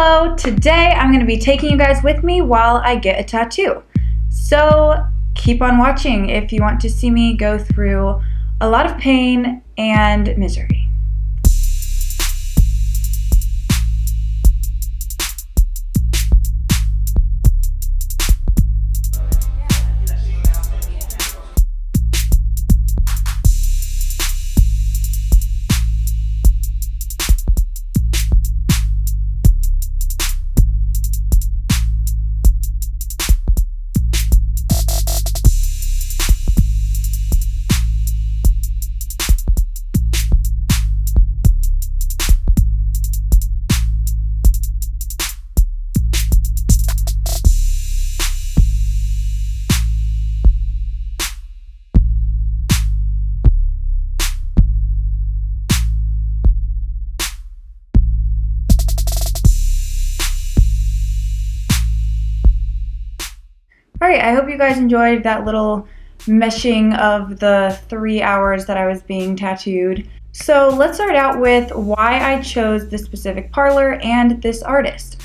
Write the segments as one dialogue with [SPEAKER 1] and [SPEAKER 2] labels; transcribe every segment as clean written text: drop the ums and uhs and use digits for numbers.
[SPEAKER 1] Hello, today I'm going to be taking you guys with me while I get a tattoo. So keep on watching if you want to see me go through a lot of pain and misery. Alright, I hope you guys enjoyed that little meshing of the 3 hours that I was being tattooed. So let's start out with why I chose this specific parlor and this artist.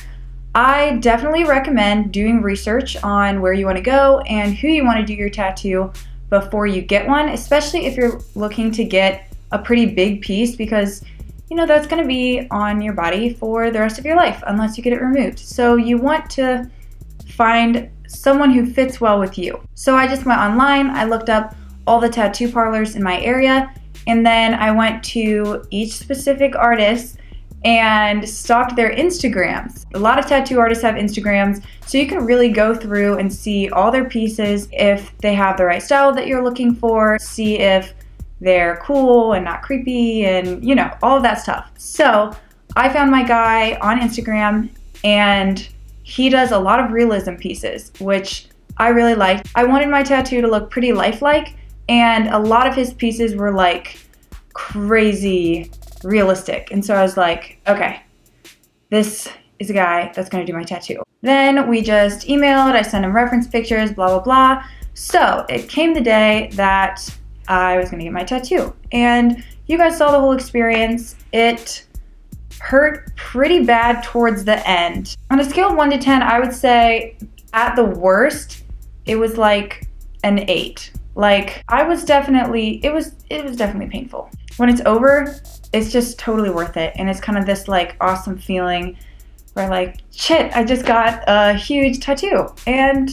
[SPEAKER 1] I definitely recommend doing research on where you want to go and who you want to do your tattoo before you get one, especially if you're looking to get a pretty big piece, because that's going to be on your body for the rest of your life unless you get it removed. So you want to find someone who fits well with you. So I just went online, I looked up all the tattoo parlors in my area, and then I went to each specific artist and stalked their Instagrams. A lot of tattoo artists have Instagrams, so you can really go through and see all their pieces, if they have the right style that you're looking for, see if they're cool and not creepy, and all of that stuff. So I found my guy on Instagram, and he does a lot of realism pieces, which I really liked. I wanted my tattoo to look pretty lifelike, and a lot of his pieces were like crazy realistic. And so I was like, okay, this is a guy that's gonna do my tattoo. Then we just emailed, I sent him reference pictures, blah, blah, blah. So it came the day that I was gonna get my tattoo. And you guys saw the whole experience. It hurt pretty bad towards the end. On a scale of 1 to 10, I would say at the worst, it was like an 8. Like it was definitely painful. When it's over, it's just totally worth it. And it's kind of this like awesome feeling where like, shit, I just got a huge tattoo. And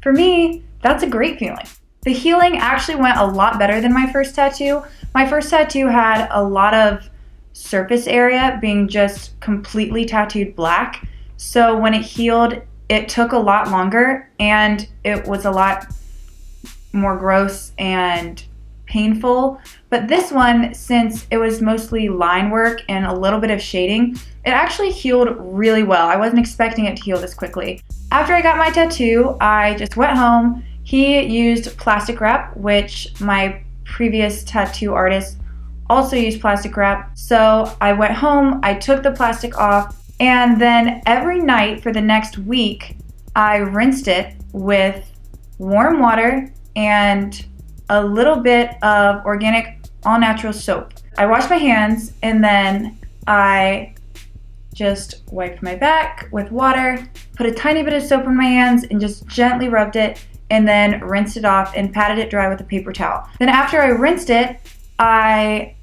[SPEAKER 1] for me, that's a great feeling. The healing actually went a lot better than my first tattoo. My first tattoo had a lot of surface area being just completely tattooed black. So when it healed, it took a lot longer and it was a lot more gross and painful. But this one, since it was mostly line work and a little bit of shading, it actually healed really well. I wasn't expecting it to heal this quickly. After I got my tattoo, I just went home. He used plastic wrap, which my previous tattoo artist also used plastic wrap. So I went home, I took the plastic off, and then every night for the next week, I rinsed it with warm water and a little bit of organic all-natural soap. I washed my hands, and then I just wiped my back with water, put a tiny bit of soap on my hands, and just gently rubbed it, and then rinsed it off and patted it dry with a paper towel. Then after I rinsed it, I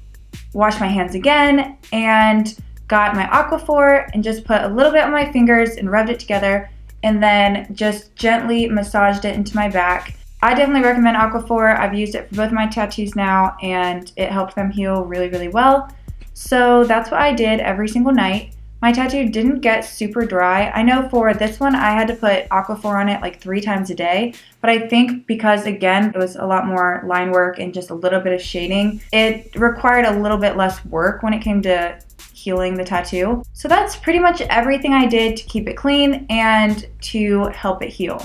[SPEAKER 1] washed my hands again and got my Aquaphor and just put a little bit on my fingers and rubbed it together, and then just gently massaged it into my back. I definitely recommend Aquaphor. I've used it for both my tattoos now, and it helped them heal really, really well. So that's what I did every single night. My tattoo didn't get super dry. I know for this one I had to put Aquaphor on it like 3 times a day, but I think because again it was a lot more line work and just a little bit of shading, it required a little bit less work when it came to healing the tattoo. So that's pretty much everything I did to keep it clean and to help it heal.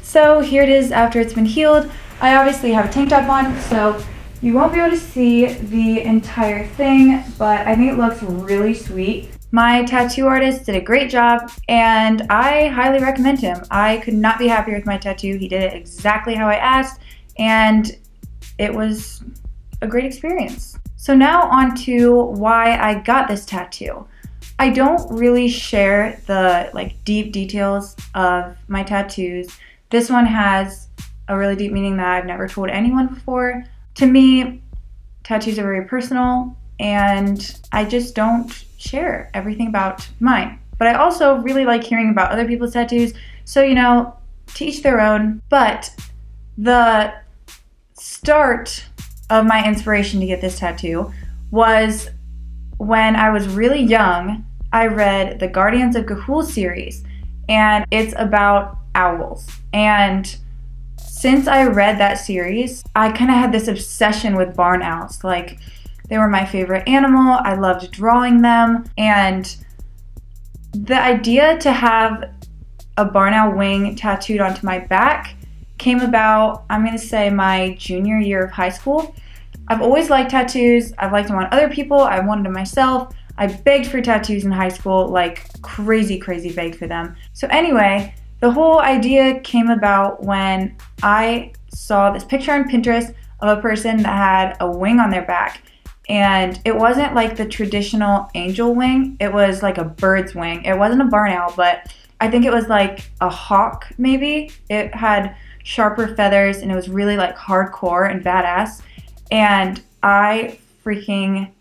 [SPEAKER 1] So here it is after it's been healed. I obviously have a tank top on, so you won't be able to see the entire thing, but I think it looks really sweet. My tattoo artist did a great job, and I highly recommend him. I could not be happier with my tattoo. He did it exactly how I asked, and it was a great experience. So now on to why I got this tattoo. I don't really share the deep details of my tattoos. This one has a really deep meaning that I've never told anyone before. To me, tattoos are very personal, and I just don't share everything about mine. But I also really like hearing about other people's tattoos, so to each their own. But the start of my inspiration to get this tattoo was when I was really young. I read the Guardians of Ga'Hoole series, and it's about owls. And since I read that series, I kind of had this obsession with barn owls. Like, they were my favorite animal. I loved drawing them. And the idea to have a barn owl wing tattooed onto my back came about, I'm going to say, my junior year of high school. I've always liked tattoos. I've liked them on other people. I wanted them myself. I begged for tattoos in high school, like crazy begged for them. So anyway, the whole idea came about when I saw this picture on Pinterest of a person that had a wing on their back. And it wasn't like the traditional angel wing. It was like a bird's wing. It wasn't a barn owl, but I think it was like a hawk maybe. It had sharper feathers, and it was really like hardcore and badass. And I freaking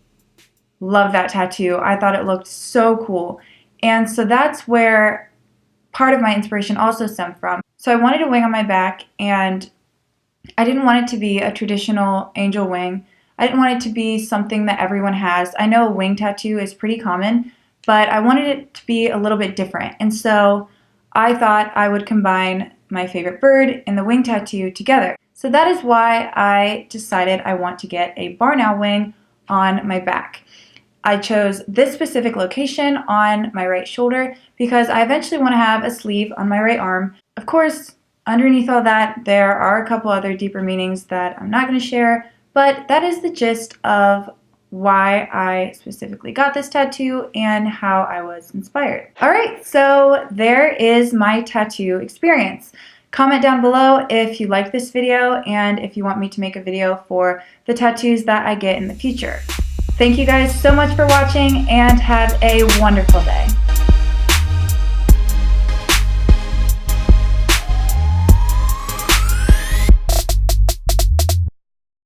[SPEAKER 1] love that tattoo. I thought it looked so cool. And so that's where part of my inspiration also stemmed from. So I wanted a wing on my back, and I didn't want it to be a traditional angel wing. I didn't want it to be something that everyone has. I know a wing tattoo is pretty common, but I wanted it to be a little bit different. And so I thought I would combine my favorite bird and the wing tattoo together. So that is why I decided I want to get a barn owl wing on my back. I chose this specific location on my right shoulder because I eventually want to have a sleeve on my right arm. Of course, underneath all that, there are a couple other deeper meanings that I'm not going to share, but that is the gist of why I specifically got this tattoo and how I was inspired. Alright, so there is my tattoo experience. Comment down below if you like this video and if you want me to make a video for the tattoos that I get in the future. Thank you guys so much for watching, and have a wonderful day.